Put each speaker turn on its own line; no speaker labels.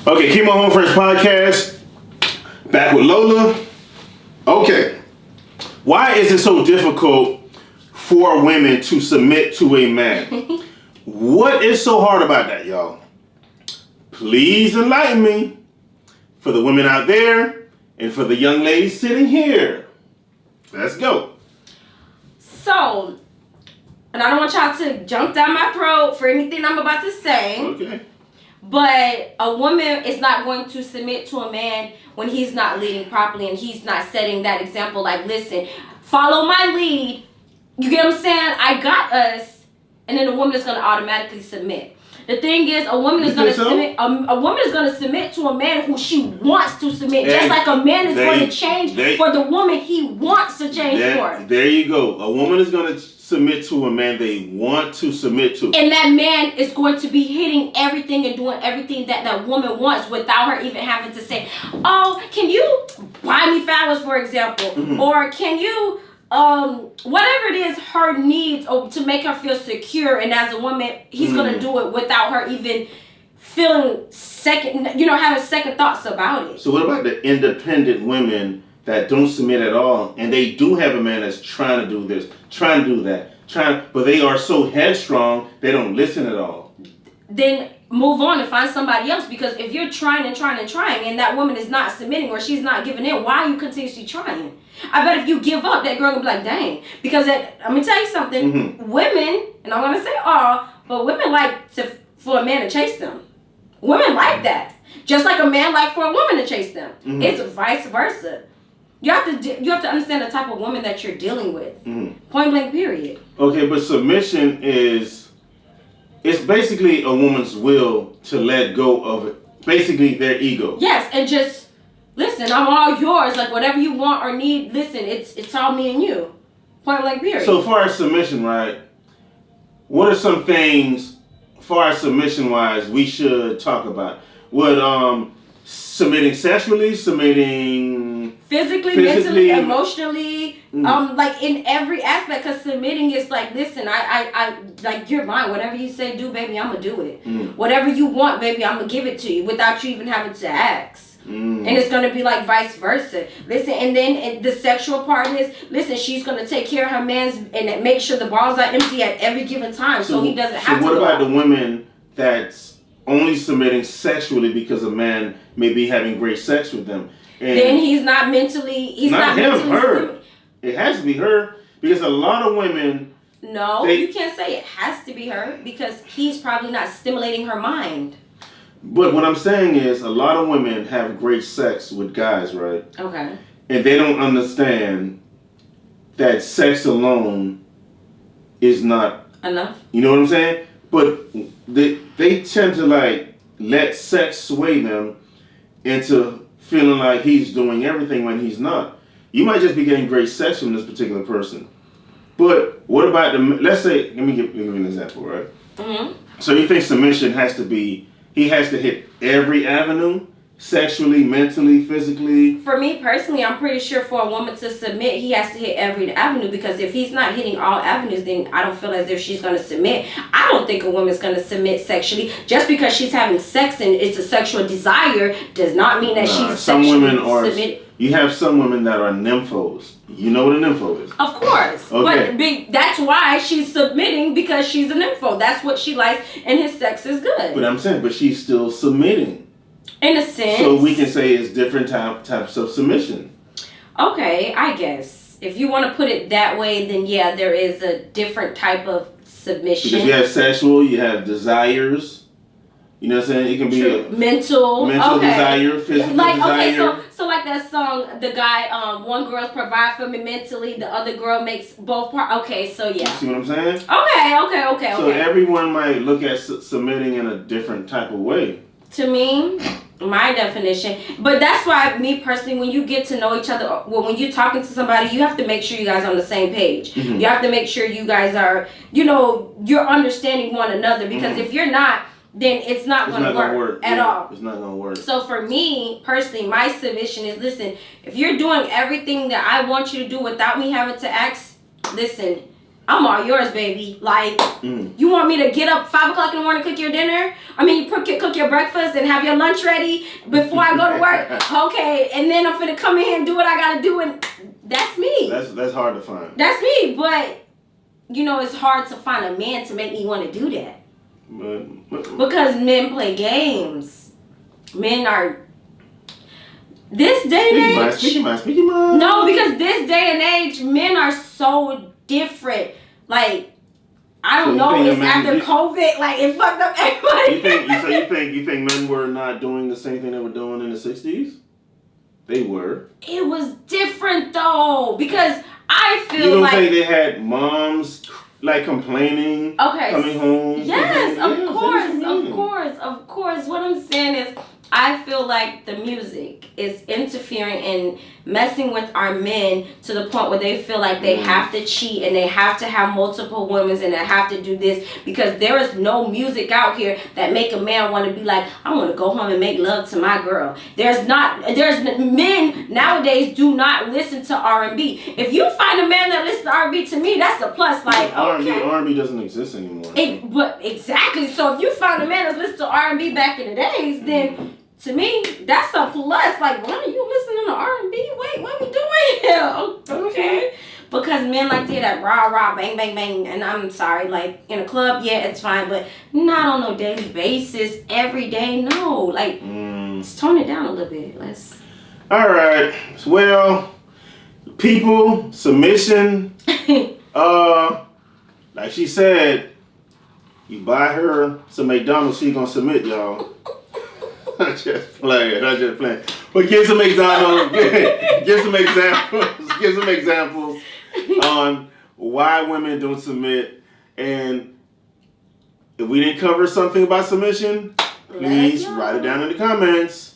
Okay, Keymo Homefriends Podcast. Back with Lola. Okay. Why is it so difficult for women to submit to a man? What is so hard about that, y'all? Please enlighten me. For the women out there and for the young ladies sitting here. Let's go.
So, and I don't want y'all to jump down my throat for anything I'm about to say.
Okay.
But a woman is not going to submit to a man when he's not leading properly and he's not setting that example. Like, listen, follow my lead. You get what I'm saying? I got us. And then a woman is going to automatically submit. The thing is, a woman is going to submit. A woman is going to submit to a man who she wants to submit. Just like a man is going to change for the woman he wants to change for.
There you go. A woman is going to submit to a man they want to submit to.
And that man is going to be hitting everything and doing everything that that woman wants without her even having to say, oh, can you buy me flowers, for example? Mm-hmm. Or can you, whatever it is her needs to make her feel secure. And as a woman, he's going to do it without her even feeling having second thoughts about it.
So what about the independent women that don't submit at all, and they do have a man that's trying to do this, trying to do that, but they are so headstrong, they don't listen at all?
Then move on and find somebody else, because if you're trying and that woman is not submitting or she's not giving in, why are you continuously trying? I bet if you give up, that girl will be like, dang. Because I'm going to tell you something, women, and I'm going to say all, but women like for a man to chase them. Women like that. Just like a man like for a woman to chase them. Mm-hmm. It's vice versa. You have to understand the type of woman that you're dealing with. Mm-hmm. Point blank, period.
Okay, but submission it's basically a woman's will to let go of it. Basically their ego.
Yes, and just listen, I'm all yours. Like whatever you want or need, listen, it's all me and you. Point blank, period.
So far as submission, right? What are some things, far as submission wise, we should talk about? Would submitting sexually, submitting
physically, mentally, emotionally, like in every aspect. Because submitting is like, listen, I like, you're mine. Whatever you say, do, baby, I'm gonna do it. Whatever you want, baby, I'm gonna give it to you without you even having to ask. And it's gonna be like vice versa. Listen, and then the sexual part is, listen, she's gonna take care of her man's and make sure the balls are empty at every given time, so he doesn't have to.
So what about the women that's only submitting sexually because a man may be having great sex with them? And
then he's not mentally. He's not
him,
mentally
her. It has to be her, because a lot of women.
No, you can't say it has to be her, because he's probably not stimulating her mind.
But what I'm saying is, a lot of women have great sex with guys, right?
Okay.
And they don't understand that sex alone is not
enough.
You know what I'm saying? But they tend to like let sex sway them into feeling like he's doing everything when he's not. You might just be getting great sex from this particular person. But what about let's say, let me give you an example, right? Mm-hmm. So you think submission has to be, he has to hit every avenue? Sexually, mentally, physically?
For me personally, I'm pretty sure for a woman to submit, he has to hit every avenue, because if he's not hitting all avenues, then I don't feel as if she's going to submit. I don't think a woman's going to submit sexually. Just because she's having sex and it's a sexual desire does not mean that she's sexually submitted.
You have some women that are nymphos. You know what a nympho is?
Of course. Okay. But that's why she's submitting, because she's a nympho. That's what she likes, and his sex is good.
But I'm saying, but she's still submitting.
In a sense.
So we can say it's different types of submission.
Okay, I guess. If you want to put it that way, then yeah, there is a different type of submission.
Because you have sexual, you have desires. You know what I'm saying? It can be a
mental
desire, physical desire.
Okay, so like that song, the guy, one girl provide for me mentally, the other girl makes both parts. Okay, so yeah.
You see what I'm saying?
Okay.
So everyone might look at submitting in a different type of way.
To me, my definition, but that's why, me personally, when you get to know each other, when you're talking to somebody, you have to make sure you guys are on the same page. Mm-hmm. You have to make sure you guys are, you're understanding one another, because if you're not, then it's not going to work at all.
It's not going to work.
So for me, personally, my submission is, listen, if you're doing everything that I want you to do without me having to ask, listen, I'm all yours, baby. Like, you want me to get up 5 o'clock in the morning, cook your dinner? I mean, cook your breakfast and have your lunch ready before I go to work? Okay, and then I'm finna come in here and do what I gotta do, and that's me.
That's hard to find.
That's me, but, you know, it's hard to find a man to make me want to do that.
But
because men play games. Men are... This day and age...
Speaking mind.
No, because this day and age, men are so different. Like, I don't know. It's after COVID. Like, it fucked up everybody.
You think men were not doing the same thing they were doing in the 60s? They were.
It was different though, because I feel
you don't
like
think they had moms like complaining, coming home?
Yes, of course. What I'm saying is, I feel like the music is interfering and messing with our men to the point where they feel like they have to cheat and they have to have multiple women and they have to do this, because there is no music out here that make a man want to be like, I want to go home and make love to my girl. There's men nowadays do not listen to R&B. If you find a man that listens to R&B, to me, that's a plus. Like, okay.
R&B doesn't exist anymore.
But exactly. So if you find a man that listens to R&B back in the days, then to me, that's a plus. Like, what are you listening to R&B? Wait, what are we doing here? Okay. Because men like to hear that rah, rah, bang, bang, bang. And I'm sorry, like, in a club, yeah, it's fine. But not on no daily basis, every day, no. Like, let's tone it down a little bit.
All right. Well, people, submission. Like she said, you buy her some McDonald's, she gonna submit, y'all. I'm just playing. But give some examples. Give some examples on why women don't submit. And if we didn't cover something about submission, please write it down in the comments.